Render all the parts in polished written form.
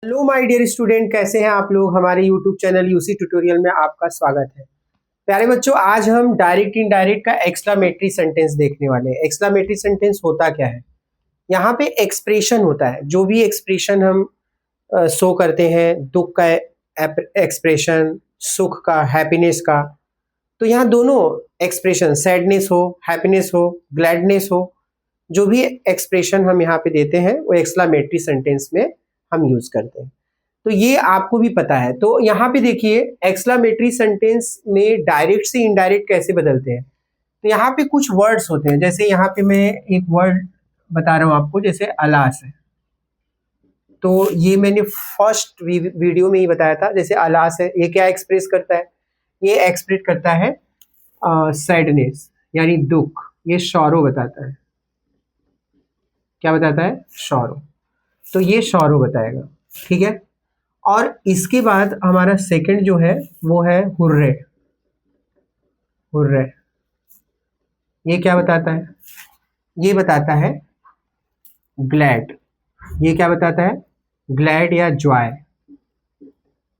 Hello my dear student, कैसे हैं आप लोग। हमारे यूट्यूब चैनल यूसी ट्यूटोरियल में आपका स्वागत है। प्यारे बच्चों, आज हम डायरेक्ट इनडायरेक्ट का एक्सक्लामेटरी सेंटेंस देखने वाले हैं। एक्सक्लामेटरी सेंटेंस होता क्या है? यहाँ पे एक्सप्रेशन होता है। जो भी एक्सप्रेशन हम शो करते हैं, दुख का एक्सप्रेशन, सुख का, हैप्पीनेस का, तो यहाँ दोनों एक्सप्रेशन, सैडनेस हो, हैप्पीनेस हो, ग्लैडनेस हो, जो भी एक्सप्रेशन हम यहाँ पे देते हैं वो एक्सक्लामेटरी सेंटेंस में हम यूज करते हैं। तो ये आपको भी पता है। तो यहाँ पे देखिए, एक्सक्लामेटरी सेंटेंस में डायरेक्ट से इनडायरेक्ट कैसे बदलते हैं। तो यहाँ पे कुछ वर्ड्स होते हैं, जैसे यहाँ पे मैं एक वर्ड बता रहा हूँ आपको, जैसे अलास है। तो ये मैंने फर्स्ट वीडियो में ही बताया था। जैसे अलास है, ये क्या एक्सप्रेस करता है? ये एक्सप्रेस करता है सैडनेस यानी दुख। ये शॉरो बताता है। क्या बताता है? शॉरो। तो ये शॉरो बताएगा, ठीक है। और इसके बाद हमारा सेकंड जो है वो है हुर्रे। हुर्रे ये क्या बताता है? ये बताता है ग्लैड। ये क्या बताता है? ग्लैड या जॉय।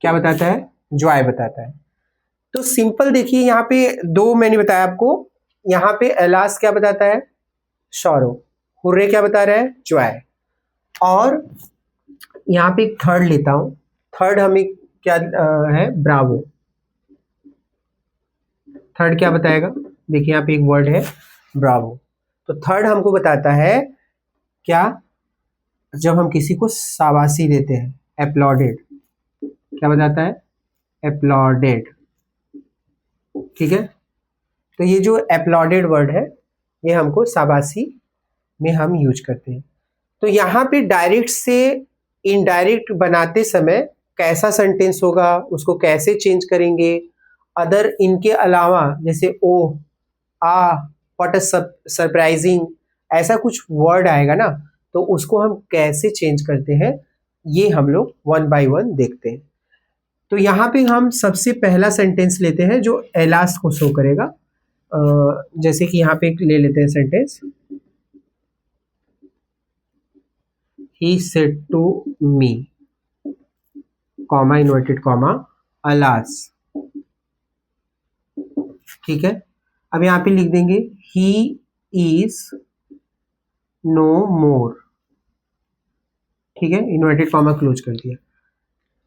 क्या बताता है? जॉय बताता है। तो सिंपल देखिए, यहाँ पे दो मैंने बताया आपको। यहाँ पे एलास क्या बताता है? शॉरो। हुर्रे क्या बता रहा है? जॉय। और यहाँ पे एक थर्ड लेता हूँ। थर्ड हमें क्या है? ब्रावो। थर्ड क्या बताएगा? देखिए यहाँ पे एक वर्ड है ब्रावो। तो थर्ड हमको बताता है क्या? जब हम किसी को शाबाशी देते हैं, एप्लॉडेड। क्या बताता है? एप्लॉडेड। ठीक है। तो ये जो एप्लॉडेड वर्ड है, ये हमको शाबाशी में हम यूज करते हैं। तो यहाँ पे डायरेक्ट से इनडायरेक्ट बनाते समय कैसा सेंटेंस होगा, उसको कैसे चेंज करेंगे। अदर इनके अलावा जैसे ओ, आ, व्हाट अ सरप्राइजिंग, ऐसा कुछ वर्ड आएगा ना, तो उसको हम कैसे चेंज करते हैं, ये हम लोग वन बाय वन देखते हैं। तो यहाँ पे हम सबसे पहला सेंटेंस लेते हैं जो एलास को शो करेगा। जैसे कि यहाँ पे एक ले लेते हैं sentence, he said to me, comma inverted comma, alas. ठीक है। अब यहाँ पे लिख देंगे ही इज नो मोर। ठीक है, इन्वर्टेड कॉमा क्लोज कर दिया।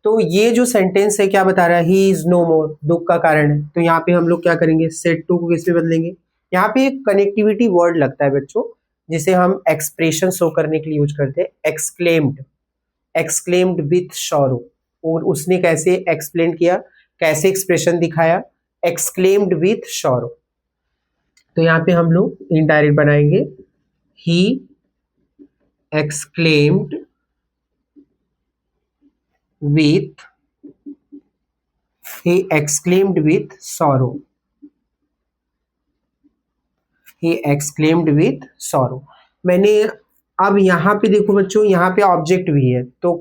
तो ये जो सेंटेंस है क्या बता रहा है? ही इज नो मोर, दुख का कारण है। तो यहाँ पे हम लोग क्या करेंगे? सेड टू को किस में बदलेंगे? यहाँ पे एक कनेक्टिविटी वर्ड लगता है बच्चों, जिसे हम एक्सप्रेशन शो करने के लिए यूज करते हैं, एक्सक्लेम्ड। Exclaimed with शॉरो। और उसने कैसे एक्सप्लेन किया, कैसे एक्सप्रेशन दिखाया? Exclaimed with sorrow. तो यहाँ पे हम लोग इनडायरेक्ट बनाएंगे, he exclaimed with, he exclaimed with sorrow। he exclaimed with sorrow। मैंने अब यहाँ पे देखो बच्चों, यहाँ पे ऑब्जेक्ट भी है, तो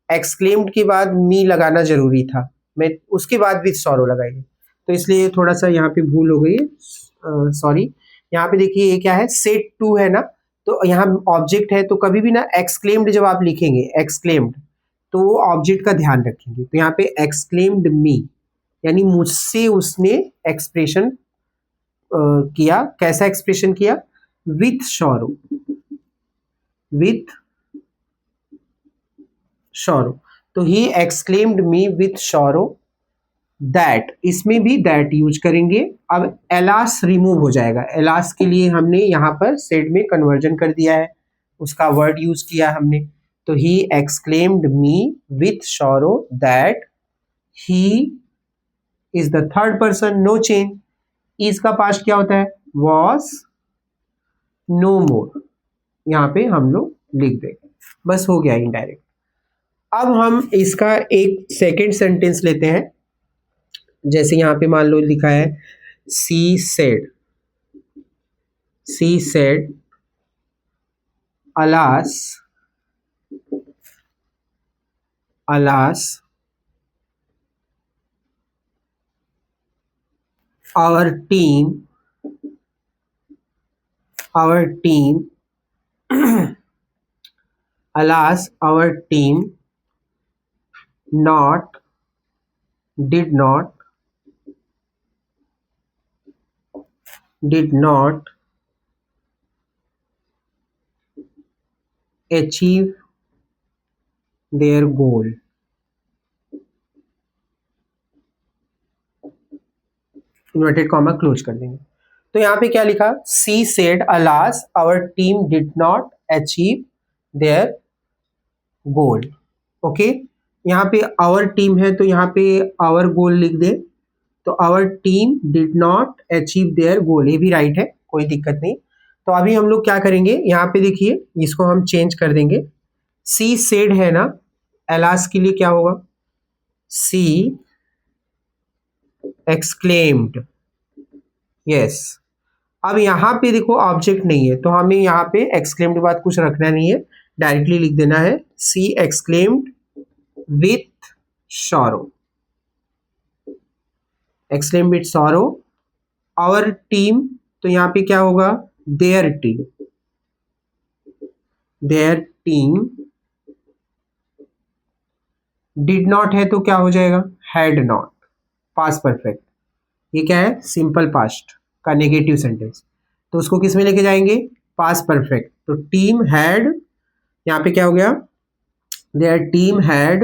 exclaimed के बाद मी लगाना जरूरी था, मैं उसके बाद विथ sorrow लगाई, तो इसलिए थोड़ा सा यहाँ पे भूल हो गई, सॉरी। यहाँ पे देखिए ये क्या है? सेड टू है ना, तो यहाँ ऑब्जेक्ट है, तो कभी भी ना एक्सक्लेम्ड जब आप लिखेंगे, एक्सक्लेम्ड, तो वो ऑब्जेक्ट का ध्यान रखेंगे। तो यहाँ पे एक्सक्लेम्ड मी यानी मुझसे उसने एक्सप्रेशन किया। कैसा एक्सप्रेशन किया? With sorrow. With sorrow. तो he exclaimed me with sorrow that, इसमें भी दैट यूज करेंगे। अब एलास रिमूव हो जाएगा। एलास के लिए हमने यहाँ पर सेड में कन्वर्जन कर दिया है, उसका वर्ड यूज किया हमने। तो he exclaimed me with sorrow that he is the third person, no change. इसका पास्ट क्या होता है? Was no more. यहाँ पे हम लोग लिख देंगे, बस हो गया इनडायरेक्ट। अब हम इसका एक सेकेंड सेंटेंस लेते हैं। जैसे यहाँ पे मान लो लिखा है she said. C said alas, alas our team, our team, alas our team not, did not achieve their goal. Inverted comma close कर देंगे। तो यहाँ पे क्या लिखा, she said alas our team did not achieve their goal. Okay, यहाँ पे our team है तो यहाँ पे आवर गोल लिख दे, तो our team did not achieve their goal, ये भी राइट है, कोई दिक्कत नहीं। तो अभी हम लोग क्या करेंगे, यहाँ पे देखिए इसको हम चेंज कर देंगे, सी सेड है ना, अलास के लिए क्या होगा, सी एक्सक्लेम्ड। यस, अब यहाँ पे देखो ऑब्जेक्ट नहीं है तो हमें यहाँ पे एक्सक्लेम्ड के बाद कुछ रखना नहीं है, डायरेक्टली लिख देना है she exclaimed with sorrow, exclaimed with sorrow. Our team, तो यहाँ पे क्या होगा, their team, their team did not है तो क्या हो जाएगा, हैड नॉट, पास्ट परफेक्ट, ये क्या है, सिंपल पास्ट का नेगेटिव सेंटेंस, तो उसको किस में लेके जाएंगे, पास्ट परफेक्ट। तो टीम हैड, यहाँ पे क्या हो गया, their team had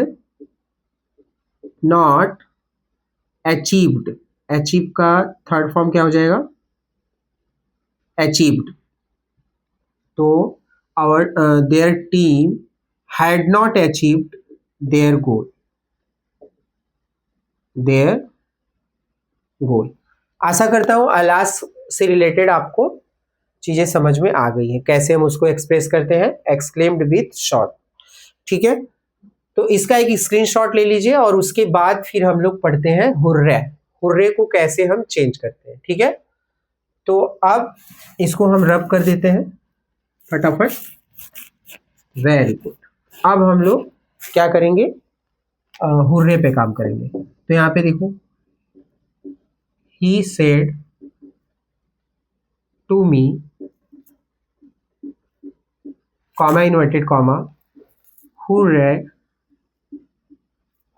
not achieved, achieve का थर्ड फॉर्म क्या हो जाएगा, अचीव्ड। तो our their team had not achieved their goal, their goal. आशा करता हूँ अलास से रिलेटेड आपको चीजें समझ में आ गई है, कैसे हम उसको एक्सप्रेस करते हैं, एक्सक्लेम्ड विथ शॉर्ट। ठीक है, तो इसका एक स्क्रीनशॉट ले लीजिए और उसके बाद फिर हम लोग पढ़ते हैं हुर्रे, हुर्रे को कैसे हम चेंज करते हैं। ठीक है, तो अब इसको हम रब कर देते हैं फटाफट। वेरी गुड, अब हम लोग क्या करेंगे, हुर्रे पे काम करेंगे। तो यहाँ पे देखो, he said to me, comma inverted comma, hooray,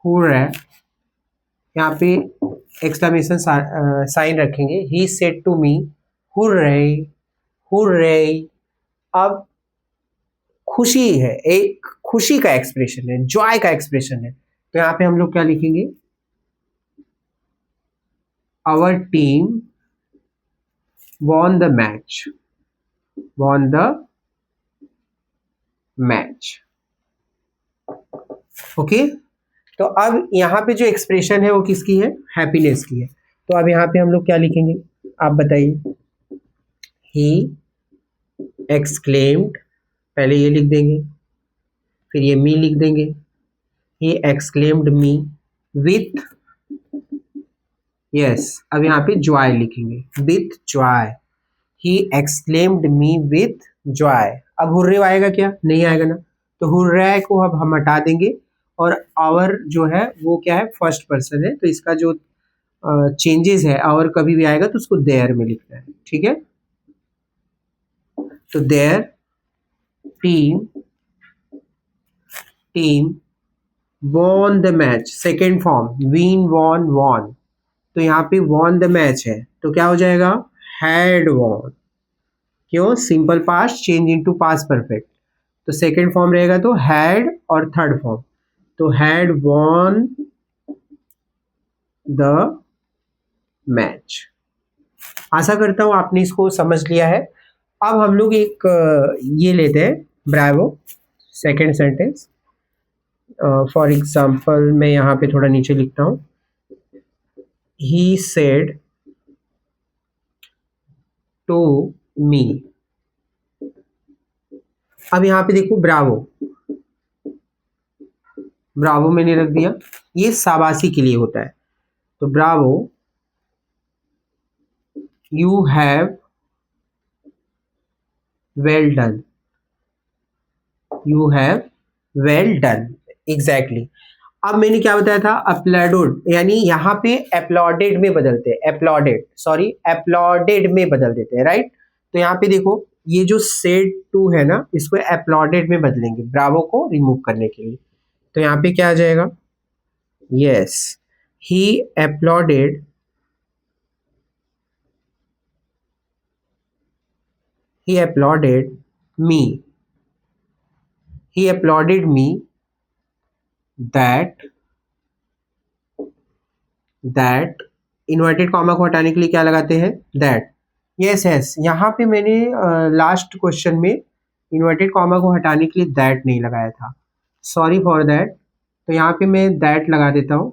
hooray, यहाँ पे एक्सक्लेमेशन साइन रखेंगे, he said to me, hooray, hooray। अब खुशी है, एक खुशी का एक्सप्रेशन है, जॉय का एक्सप्रेशन है, तो यहाँ पे हम लोग क्या लिखेंगे, our team won the match, won the match। Okay, तो अब यहाँ पे जो एक्सप्रेशन है वो किसकी है, हैप्पीनेस की है। तो अब यहाँ पे हम लोग क्या लिखेंगे, आप बताइए, he exclaimed, पहले ये लिख देंगे, फिर ये मी लिख देंगे, he exclaimed me with, yes, अब यहाँ पे जॉय लिखेंगे, with Joy, he exclaimed me with Joy. अब हुर्रे आएगा क्या, नहीं आएगा ना, तो हुर्रे को अब हम हटा देंगे और आवर जो है वो क्या है, फर्स्ट पर्सन है, तो इसका जो चेंजेस है, आवर कभी भी आएगा तो उसको देयर में लिखना है। ठीक है, तो their team won the match, second form win won won, तो यहाँ पे वॉन द मैच है तो क्या हो जाएगा, हैड वॉन, क्यों, simple past change into past perfect, तो सेकंड फॉर्म रहेगा तो हैड, और थर्ड फॉर्म तो हैड वॉन द मैच। आशा करता हूँ आपने इसको समझ लिया है। अब हम लोग एक ये लेते हैं, Bravo, second sentence. For example मैं यहाँ पे थोड़ा नीचे लिखता हूँ, he said to me। अब यहाँ पे देखो ब्रावो, ब्रावो मैंने रख दिया, ये शाबाशी के लिए होता है, तो Bravo you have well done, you have well done, exactly. अब मैंने क्या बताया था, अपलॉडेड, यानी यहाँ पे अपलॉडेड में बदलते हैं, अपलॉडेड, सॉरी अपलॉडेड में बदल देते हैं, राइट। तो यहाँ पे देखो ये जो सेड टू है ना, इसको अपलॉडेड में बदलेंगे ब्रावो को रिमूव करने के लिए। तो यहाँ पे क्या आ जाएगा, yes, he applauded he applauded me he applauded me that inverted comma को हटाने के लिए क्या लगाते हैं, दैट। यस यस, यहाँ पे मैंने लास्ट क्वेश्चन में इन्वर्टेड कॉमा को हटाने के लिए दैट नहीं लगाया था, सॉरी फॉर दैट। तो यहाँ पे मैं दैट लगा देता हूँ,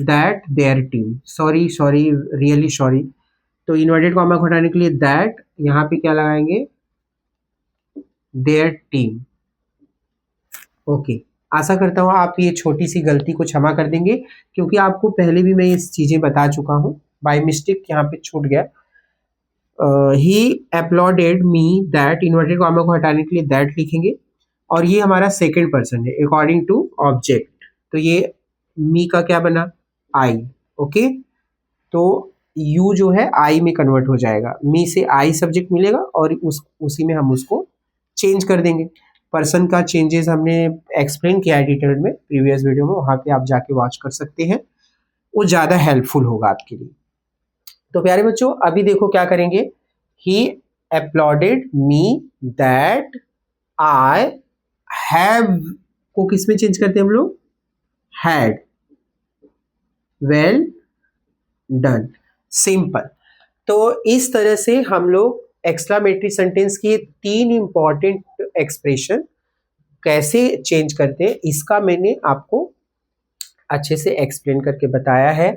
that their team, sorry sorry, really sorry. तो इन्वर्टेड कॉमा को हटाने के लिए दैट, यहाँ पे क्या लगाएंगे, देयर टीम। ओके, आशा करता हूँ आप ये छोटी सी गलती को क्षमा कर देंगे, क्योंकि आपको पहले भी मैं ये चीज़ें बता चुका हूँ, बाय मिस्टेक यहाँ पे छूट गया। He uploaded me that, inverted comma को हटाने के लिए दैट लिखेंगे, और ये हमारा सेकंड पर्सन है अकॉर्डिंग टू ऑब्जेक्ट। तो ये मी का क्या बना, आई। ओके, तो यू जो है आई में कन्वर्ट हो जाएगा, मी से आई सब्जेक्ट मिलेगा और उसी में हम उसको चेंज कर देंगे। पर्सन का चेंजेस हमने एक्सप्लेन किया है डिटेल में प्रीवियस वीडियो में, वहाँ पे आप जाके वॉच कर सकते हैं, वो ज़्यादा हेल्पफुल होगा आपके लिए। तो प्यारे बच्चों, अभी देखो क्या करेंगे, he uploaded me that I have को किस में चेंज करते हैं हम लोग, हैड, वेल डन, सिंपल। तो इस तरह से हम लोग एक्सक्लामेटरी सेंटेंस की 3 इंपॉर्टेंट एक्सप्रेशन कैसे चेंज करते हैं, इसका मैंने आपको अच्छे से एक्सप्लेन करके बताया है।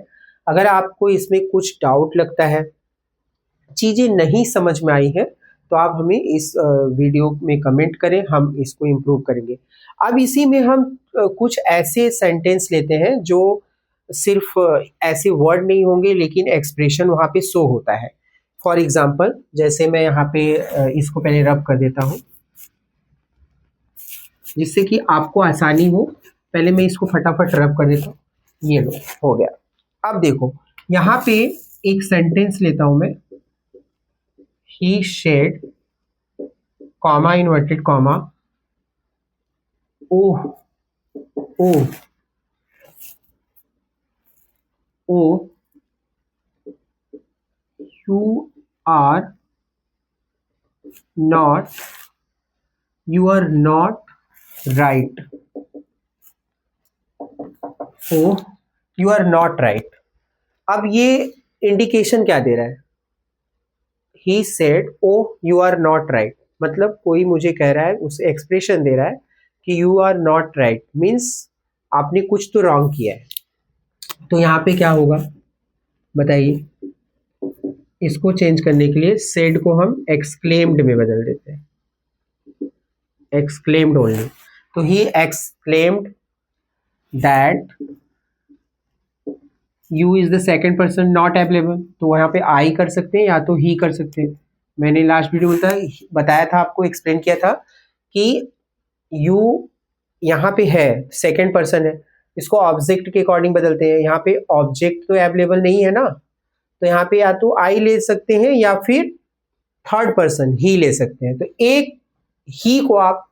अगर आपको इसमें कुछ डाउट लगता है, चीज़ें नहीं समझ में आई है, तो आप हमें इस वीडियो में कमेंट करें, हम इसको इम्प्रूव करेंगे। अब इसी में हम कुछ ऐसे सेंटेंस लेते हैं जो सिर्फ ऐसे वर्ड नहीं होंगे, लेकिन एक्सप्रेशन वहाँ पे शो होता है। फॉर एग्जाम्पल, जैसे मैं यहाँ पे इसको पहले रब कर देता हूँ, जिससे कि आपको आसानी हो। पहले मैं इसको फटाफट रब कर देता हूँ, ये लो हो गया। अब देखो यहाँ पे एक सेंटेंस लेता हूँ मैं, he said comma inverted comma, O O O you are not right, O you are not right. अब ये इंडिकेशन क्या दे रहा है, he said O you are not right, मतलब कोई मुझे कह रहा है, उसे एक्सप्रेशन दे रहा है कि you are not right, means आपने कुछ तो रॉन्ग किया है। तो यहाँ पे क्या होगा बताइए, इसको चेंज करने के लिए सेड को हम एक्सक्लेम्ड में बदल देते हैं, एक्सक्लेम्ड ओनली। तो he exclaimed that you is the second person not available. तो यहाँ पे आई कर सकते हैं या तो ही कर सकते हैं। मैंने लास्ट वीडियो में बताया था, आपको एक्सप्लेन किया था कि यू यहाँ पे है, सेकेंड पर्सन है, इसको ऑब्जेक्ट के अकॉर्डिंग बदलते हैं। यहाँ पे ऑब्जेक्ट तो अवेलेबल नहीं है ना, तो यहाँ पे या तो आई ले सकते हैं या फिर थर्ड पर्सन ही ले सकते हैं। तो एक ही को आप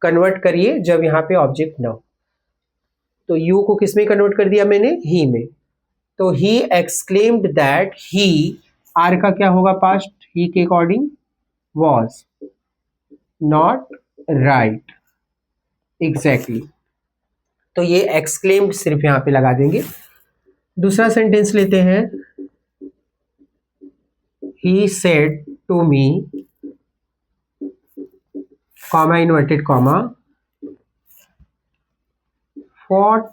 कन्वर्ट करिए जब यहाँ पे ऑब्जेक्ट ना हो। तो यू को किस में कन्वर्ट कर दिया मैंने, ही में। तो he exclaimed that he, are का क्या होगा पास्ट, ही के according was not right, exactly. तो ये एक्सक्लेम्ड सिर्फ यहाँ पे लगा देंगे। दूसरा सेंटेंस लेते हैं, he said to me comma inverted comma what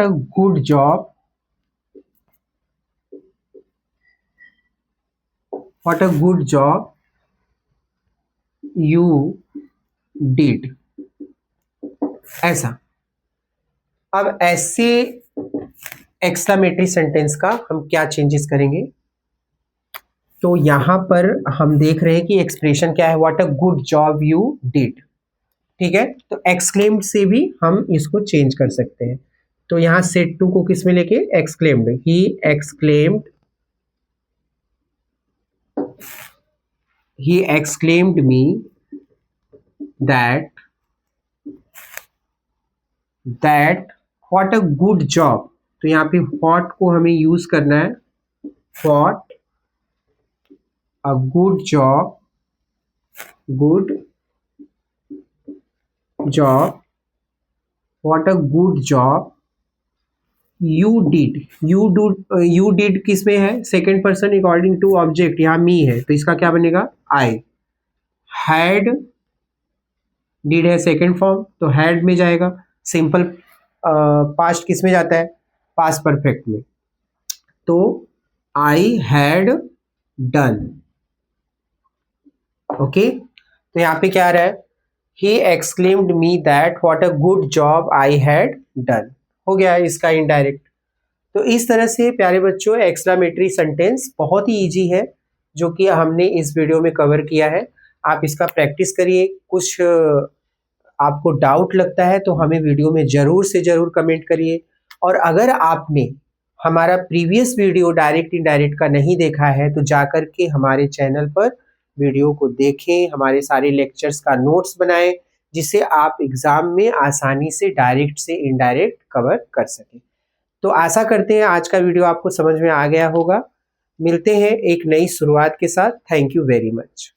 a good job, what a good job you did, ऐसा। अब ऐसे एक्सक्लेमेटरी सेंटेंस का हम क्या चेंजेस करेंगे, तो यहाँ पर हम देख रहे हैं कि एक्सप्रेशन क्या है, what a good job you did, ठीक है। तो एक्सक्लेम्ड से भी हम इसको चेंज कर सकते हैं। तो यहाँ सेड टू को किस में लेके, exclaimed, he exclaimed me that what a good job, तो यहाँ पे व्हाट को हमें यूज करना है, what a good job what a good job you did किस में है, second person according to object, यहाँ मी है तो इसका क्या बनेगा, आई। हैड, डिड है सेकेंड फॉर्म तो हैड में जाएगा। सिंपल पास्ट किस में जाता है, पास्ट परफेक्ट में, तो आई हैड डन। ओके, तो यहाँ पे क्या आ रहा है, ही exclaimed me that what a good job I had done, हो गया है इसका इनडायरेक्ट। तो इस तरह से प्यारे बच्चों एक्सक्लेमेटरी सेंटेंस बहुत ही इजी है, जो कि हमने इस वीडियो में कवर किया है। आप इसका प्रैक्टिस करिए, कुछ आपको डाउट लगता है तो हमें वीडियो में ज़रूर से ज़रूर कमेंट करिए। और अगर आपने हमारा प्रीवियस वीडियो डायरेक्ट इनडायरेक्ट का नहीं देखा है तो जाकर के हमारे चैनल पर वीडियो को देखें, हमारे सारे लेक्चर्स का नोट्स बनाएं, जिससे आप एग्ज़ाम में आसानी से डायरेक्ट से इनडायरेक्ट कवर कर सकें। तो आशा करते हैं आज का वीडियो आपको समझ में आ गया होगा। मिलते हैं एक नई शुरुआत के साथ। Thank you very much.